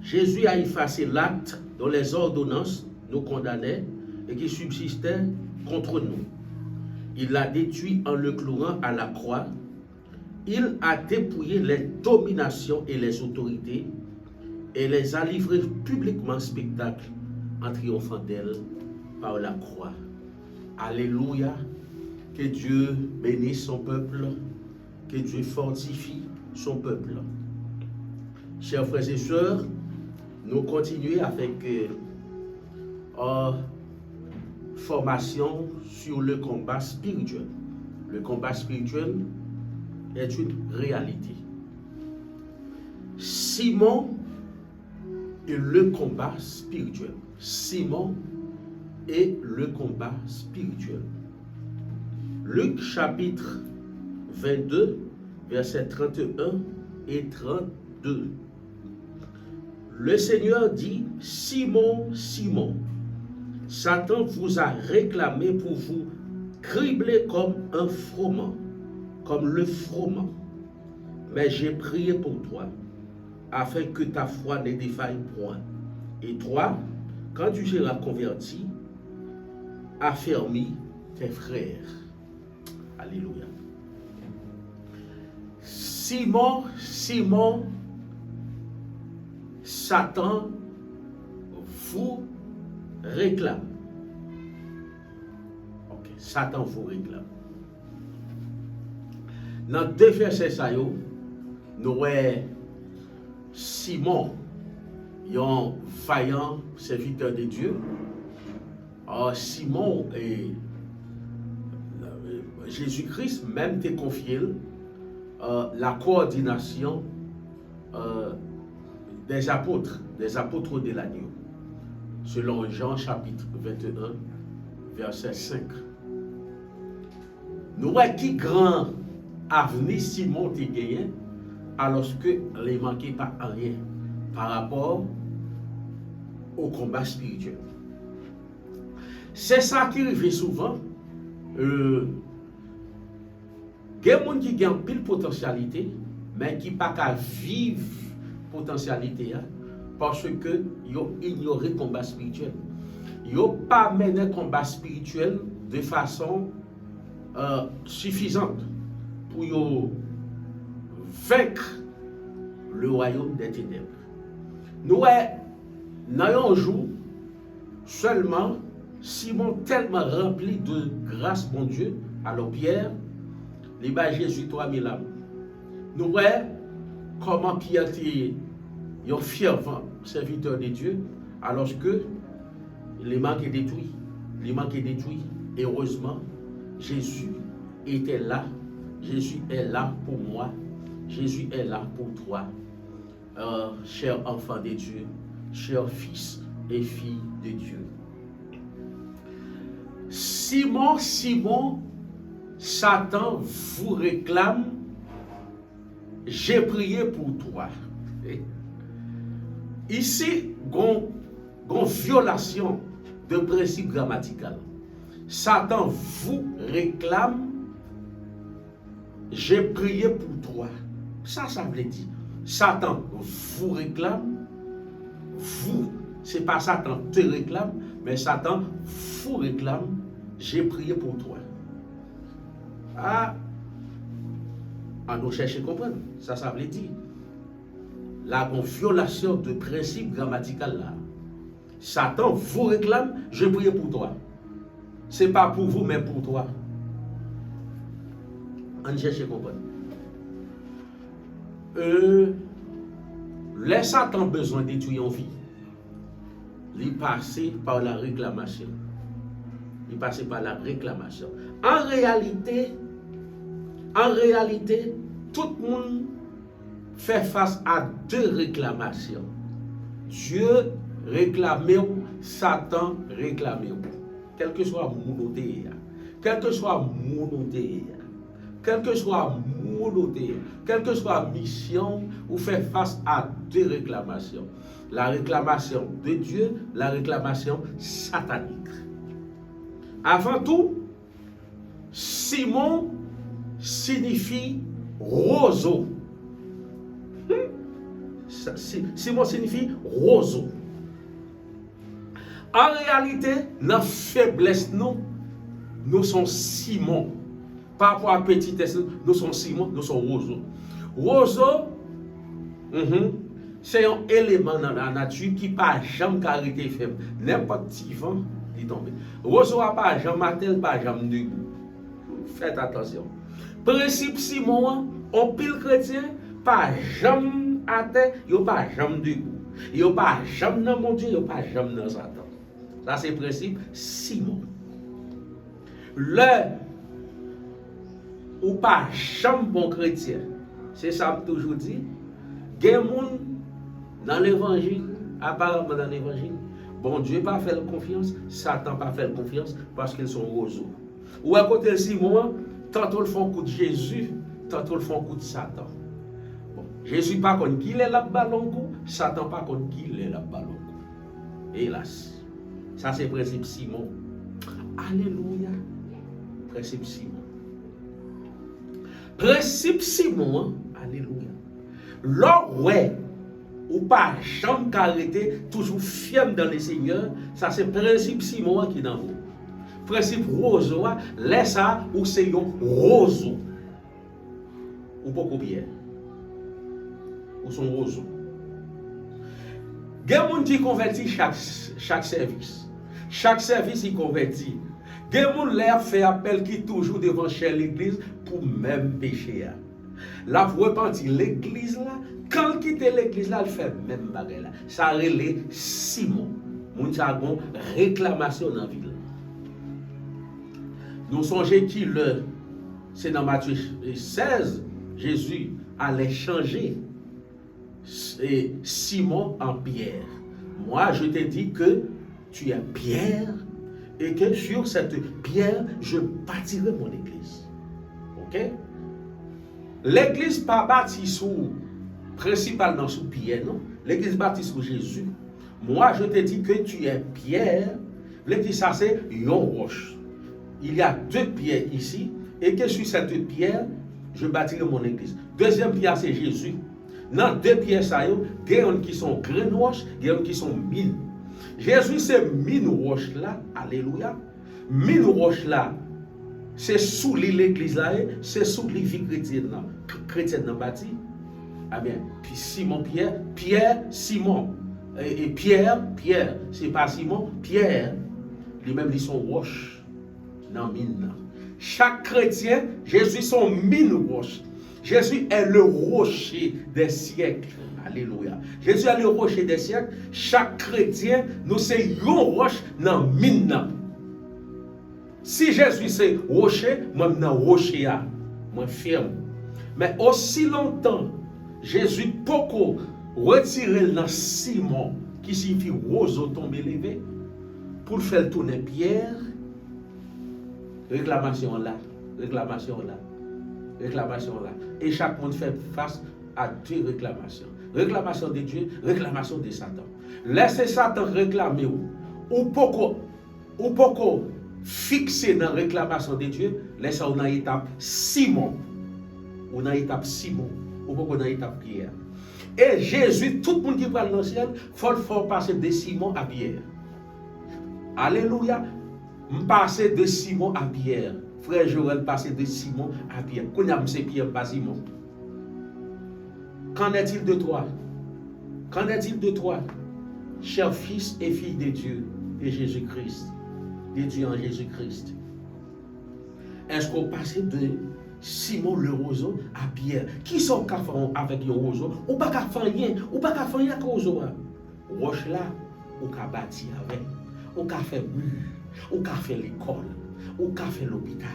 Jésus a effacé l'acte dont les ordonnances nous condamnaient et qui subsistait contre nous. Il l'a détruit en le clouant à la croix. Il a dépouillé les dominations et les autorités et les a livrées publiquement en spectacle en triomphant d'elles par la croix. Alléluia. Que Dieu bénisse son peuple, que Dieu fortifie son peuple. Chers frères et sœurs, nous continuons avec formation sur le combat spirituel. Le combat spirituel est une réalité. Simon et le combat spirituel. Simon et le combat spirituel. Luc chapitre 22, versets 31 et 32. Le Seigneur dit, Simon, Simon, Satan vous a réclamé pour vous cribler comme un froment, comme le froment. Mais j'ai prié pour toi, afin que ta foi ne défaille point. Et toi, quand tu seras converti, affermis tes frères. Alléluia. Simon, Simon, Satan vous réclame. Ok, Satan vous réclame. Dans deux versets, nous voyons Simon, un vaillant serviteur de Dieu. Simon et Jésus-Christ même t'a confié la coordination des apôtres de l'agneau, selon Jean chapitre 21, verset 5. Nous voyons qui grand avenir Simon t'a gagné, alors qu'il ne manquait pas rien par rapport au combat spirituel. C'est ça qui arrive souvent. Il y a des gens qui ont pile potentialité, mais qui n'ont pas qu'à vivre potentialité parce qu'ils ont ignoré le combat spirituel. Ils n'ont pas mené le combat spirituel de façon suffisante pour vaincre le royaume des ténèbres. Nous, dans un jour, seulement Simon tellement rempli de grâce, mon Dieu, alors Pierre, les bas Jésus 3000 âmes. Nous voyons comment Pierre était un fervent serviteur de Dieu, alors que les manques est détruit. Les manques est détruit. Heureusement, Jésus était là. Jésus est là pour moi. Jésus est là pour toi. Cher enfant de Dieu, cher fils et fille de Dieu. Simon, Simon, Satan vous réclame, j'ai prié pour toi. Ici, une violation de principe grammatical. Satan vous réclame, j'ai prié pour toi. Ça veut dire, Satan vous réclame, vous, c'est pas Satan te réclame, mais Satan vous réclame, j'ai prié pour toi. Nous cherchons à comprendre. Ça veut dire la violation de principe grammatical là. Satan vous réclame, je prie pour toi. Ce n'est pas pour vous, mais pour toi. On cherche à comprendre. Les Satan besoin de détruire en vie. Il passe par la réclamation. Il passe par la réclamation. En réalité, tout le monde fait face à deux réclamations. Dieu réclame, Satan réclame. Quel que soit mon quel que soit mon quel que soit mon quelle que soit mission, vous faites face à deux réclamations. La réclamation de Dieu, la réclamation satanique. Avant tout, Simon signifie roseau. Simon signifie roseau. En réalité, la faiblesse, nous sommes Simon. Par rapport à petitesse, nous sommes Simon, nous sommes roseau. Roseau, c'est un élément dans la nature qui n'a jamais arrêté faible. N'importe qui vent, il tombe. Roseau n'a pas jamais matel, pas jamais debout. Faites attention. Principe Simon, on pile chrétien, pas jamais à terre, il n'y a pas jamais debout. Il n'y a pas jamais dans mon Dieu, il n'y a pas jamais dans Satan. Ça, c'est le principe Simon. Le ou pas jamais bon chrétien, c'est ça que toujours dit. Il y a des gens dans l'évangile, apparemment dans l'évangile, bon Dieu pas fait confiance, Satan pas fait confiance parce qu'ils sont roseaux. Ou à côté de Simon, tantôt ils font coup de Jésus, tantôt ils font coup de Satan. Bon, Jésus pas contre qui il est là ballon coup, Satan pas contre qui il est là ballon coup. Hélas. Ça, c'est le principe Simon. Alléluia. Principe Simon. Principe Simon. Alléluia. L'or, ouais, ou pas jamais arrêté, toujours ferme dans les seigneurs, ça, c'est le principe Simon qui est dans vous. Principe roseau, laisse ça ou c'est un roseau. Ou pas bien. Ou son roseau. Il y a des gens qui convertissent chaque service. Chaque service il convertit. Des gens qui fait appel qui toujours devant chez l'église pour même péché. La repentir l'église là, quand il quitte l'église là, il fait même bagarre là. Ça relève Simon. Moun sa gon réclamation dans la ville. Nous songeons qu'il c'est dans Matthieu 16, Jésus allait changer Simon en Pierre. Moi, je te dis que tu es Pierre et que sur cette pierre, je bâtirai mon église. Ok? L'église pas bâtie principalement sous Pierre, non? L'église bâtie sous Jésus. Moi, je te dis que tu es Pierre. L'église, ça c'est une roche. Il y a deux pierres ici et que sur cette pierre, je bâtirai mon église. Deuxième pierre, c'est Jésus. Dans deux pierres, ça y est, il y a qui sont graines roches, il y a qui sont mines. Jésus, c'est mine roche là, alléluia. Mine roche là, c'est sous l'église là, c'est sous les vie chrétienne dans bâti. Ah bien, puis Simon Pierre, Simon. Et Pierre, c'est pas Simon, Pierre, lui-même, ils sont roches dans mine. Chaque chrétien, Jésus, sont mine roche. Jésus est le rocher des siècles. Alléluia. Jésus est le rocher des siècles. Chaque chrétien, nous sommes une roche dans la mine. Si Jésus c'est rocher, moi je suis rocher. Moi ferme. Mais aussi longtemps, Jésus peut retirer dans Simon, qui signifie roseau tombé levé, pour faire tourner Pierre. Réclamation là. Et chaque monde fait face à deux réclamations. Réclamation de Dieu, réclamation de Satan. Laissez Satan réclamer ou pourquoi fixer dans la réclamation de Dieu, laissez on a étape Simon. On a étape Simon. Ou pourquoi on a étape Pierre. Et Jésus, tout le monde qui parle dans le ciel, faut passer de Simon à Pierre. Alléluia. Passer de Simon à Pierre. Frère Joël passé de Simon à Pierre. Qu'on a c'est Pierre, pas Simon. Qu'en est-il de toi? Qu'en est-il de toi, cher fils et fille de Dieu, de Jésus-Christ, de Dieu en Jésus-Christ? Est-ce qu'on passe de Simon le roseau à Pierre? Qui sont qu'à faire avec le roseau? Ou pas qu'à faire rien? Ou pas qu'à faire rien avec le roseau? Roche là, ou qu'à bâtir avec, ou qu'à faire mur, ou qu'à faire l'école, ou qu'à faire l'hôpital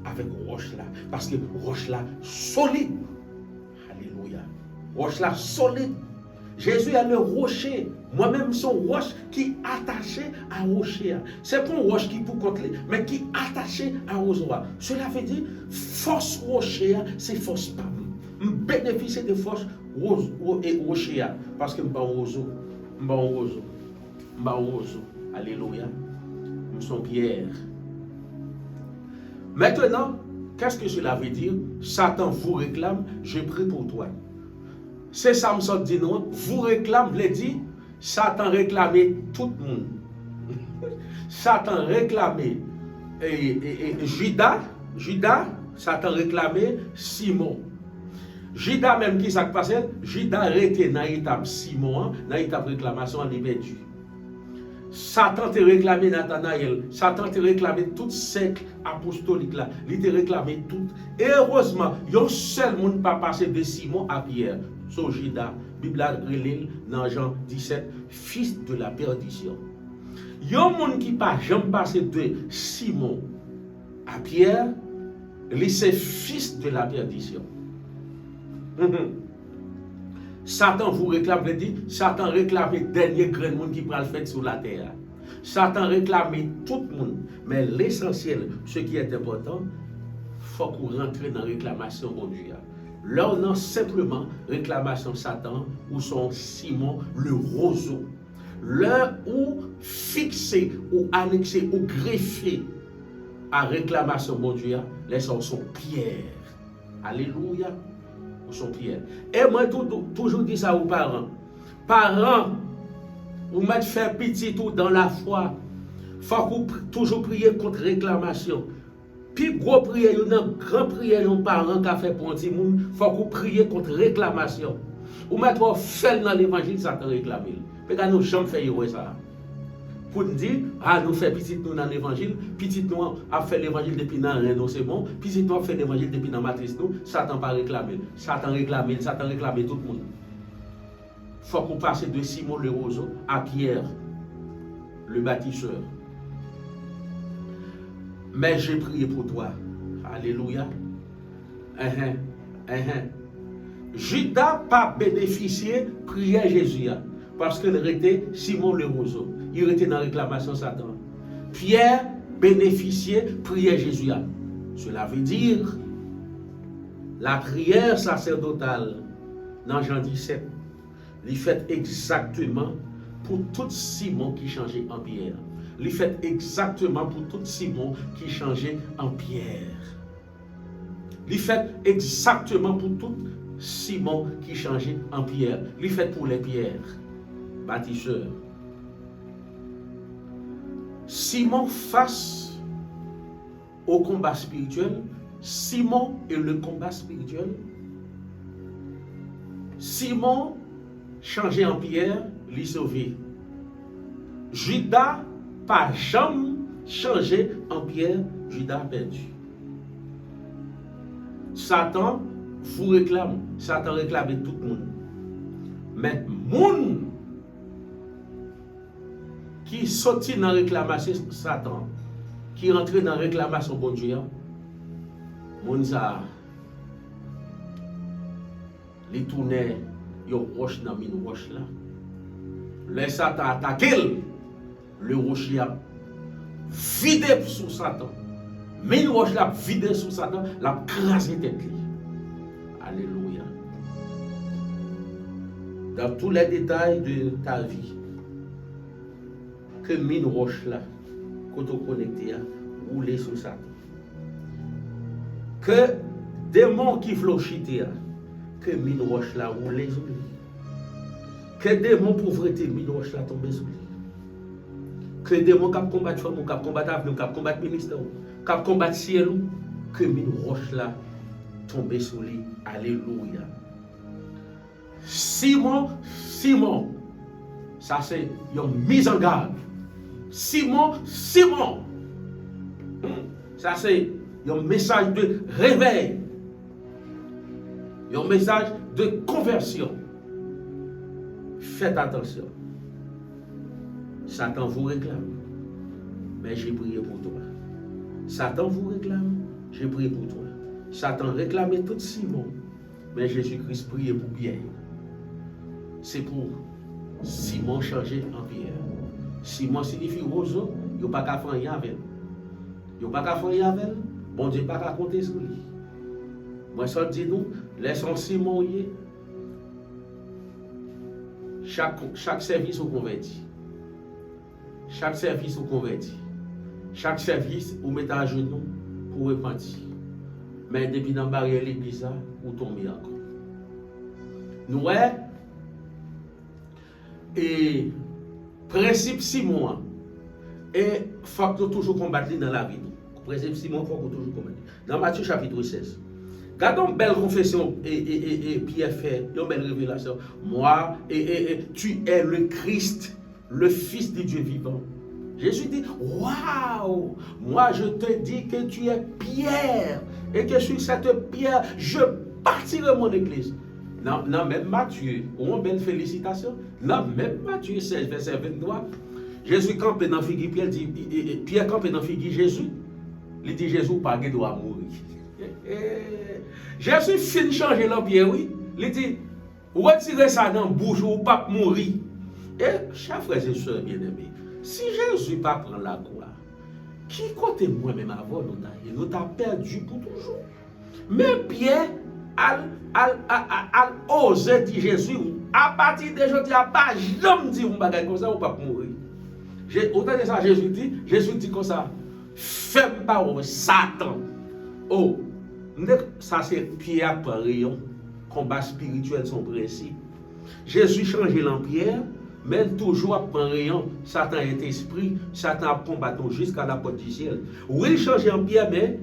avec roche là. Parce que roche là, solide. Alléluia. Roche là, solide. Jésus est le rocher. Moi-même, son roche qui est attaché à rocher. C'est pas un roche qui peut contrôler, mais qui est attaché à roseau. Cela veut dire, force rocher, c'est force pas. Je bénéficie de force rocher. Parce que je suis un roseau. Alléluia. Nous sommes Pierre. Maintenant, qu'est-ce que cela veut dire? Satan vous réclame, je prie pour toi. C'est ça me dit non, vous réclamez, dit, Satan réclamait tout le monde. Satan réclamait Judas, Satan réclamait Simon. Judas même qui s'est passé, Judas était dans l'étape Simon, dans l'étape réclamation, en perdu. Satan te réclamé Nathanaël, Satan te réclamé tout cercle apostolique là, il te réclamé tout. Et heureusement, il y a un seul monde pas passé de Simon à Pierre, c'est Judas. Bible relève dans Jean 17, fils de la perdition. Il y a un monde qui pas jamais passé de Simon à Pierre, lui c'est fils de la perdition. Satan vous réclame, dit, Satan réclame le dernier grand monde qui prend le fait sur la terre. Satan réclame tout le monde. Mais l'essentiel, ce qui est important, il faut qu'on rentre dans la réclamation de Dieu. Là, on a simplement réclamation Satan ou son Simon le roseau. Là où fixé ou annexé ou greffé à réclamation de Dieu, les sont Pierre. Alléluia. Son Pierre. Et moi, toujours dit ça aux parents. Parents, vous mettez faire petit tout dans la foi. Il faut toujours prier contre réclamation. Puis, gros prière, il y a une grande prière, un parent qui a fait pour un petit monde. Il faut que vous priez contre réclamation. Vous mettez faire dans l'évangile, ça te réclame. Mais quand nous jamais fait ça. Pour nous dire, nous faisons petit nous dans l'évangile, petit nous a fait l'évangile depuis dans Renault, c'est bon, petit nous a fait l'évangile depuis dans Matrice, nous, Satan pas réclamé, Satan réclamé tout le monde. Il faut qu'on passe de Simon le roseau à Pierre, le bâtisseur. Mais j'ai prié pour toi. Alléluia. Judas pas bénéficié, priait Jésus. Parce qu'il était Simon le roseau. Il était dans la réclamation Satan. Pierre bénéficiait, priait Jésus. Cela veut dire la prière sacerdotale dans Jean 17, il fait exactement pour tout Simon qui changeait en Pierre. Il fait exactement pour tout Simon qui changeait en Pierre. Il fait exactement pour tout Simon qui changeait en Pierre. Il fait pour les pierres. Bâtisseur. Simon face au combat spirituel, Simon et le combat spirituel. Simon changé en pierre, lui sauvé. Judas pas jamais changé en pierre, Judas perdu. Satan vous réclame, Satan réclame tout le monde. Mais monde qui sortit dans la réclamation Satan, qui rentre dans la réclamation bon Dieu, moun ça, les tournait, ils roche dans une roche là. Le Satan attaqué, le rocher a vidé sous Satan. Mine roche là vidé sous Satan, l'a crasé tête. Alléluia. Dans tous les détails de ta vie, que mine roche là, quand on connecté à rouler sous Satan. Que démon qui flochité à, que mine roche là rouler sous lui. Que démon pauvreté mine roche là tomber sous lui. Que démon qui combattre femme, qui combattre avenir, qui combattre ministère, qui combattre ciel, que mine roche là tomber sous lui. Alléluia. Simon, ça c'est une mise en garde. Simon, ça c'est un message de réveil, un message de conversion. Faites attention. Satan vous réclame, mais j'ai prié pour toi. Satan vous réclame, j'ai prié pour toi. Satan réclamait tout Simon, mais Jésus-Christ priait pour Pierre. C'est pour Simon changer en Pierre. Simon signifie roseau, il n'y a pas qu'à faire rien avec. Il n'y a pas qu'à faire rien avec. Bon Dieu, pas qu'à compter sur lui. Moi, ça dit nous, laissons Simon y est. Chaque service au converti. Chaque service au converti. Chaque service, vous mettez à genoux pour repentir. Mais depuis dans la barrière l'église, vous tombez encore. Nous, et principe Simon, et il faut que nous toujours combattre dans la vie. Principe Simon, il faut que nous toujours combattre. Dans Matthieu chapitre 16. Gardons une belle confession et Pierre fait, une belle révélation. Moi, tu es le Christ, le Fils du Dieu vivant. Jésus dit, waouh, moi je te dis que tu es Pierre et que sur cette pierre, je bâtirai mon église. Dans même Matthieu, une belle félicitation. Dans même Matthieu 16, verset 23, Jésus campé dans figi, Pierre campé dans figi, Jésus. Il dit, Jésus pas doit mourir. Jésus finit de changer l'empire, oui. Il dit, retirez ça dans la bouche ou pas mourir. Et, chers frères et sœurs bien-aimés, si Jésus pas prend la croix, qui côté moi-même avant nous t'a perdu pour toujours. Mais Pierre a osé dire Jésus, à partir de aujourd'hui, à pas jamais dire un bagage comme ça ou pas mourir. Autant de ça, Jésus dit comme ça, fais pas au Satan. Oh, ça c'est Pierre par rayon, combat spirituel son principe. Jésus change l'empire, mais toujours par rayon, Satan est esprit, Satan a combattu jusqu'à la porte du ciel. Oui, il change l'empire, mais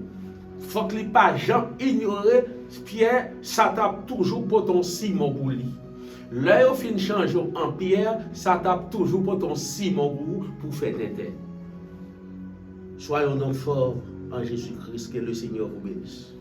il faut qu'il ne pas ignorer Pierre, Satan toujours pour ton Simon pour lui. Là, au fin change en pierre, ça tape toujours pour ton Simon pour faire des têtes. Soyons donc forts en Jésus-Christ, que le Seigneur vous bénisse.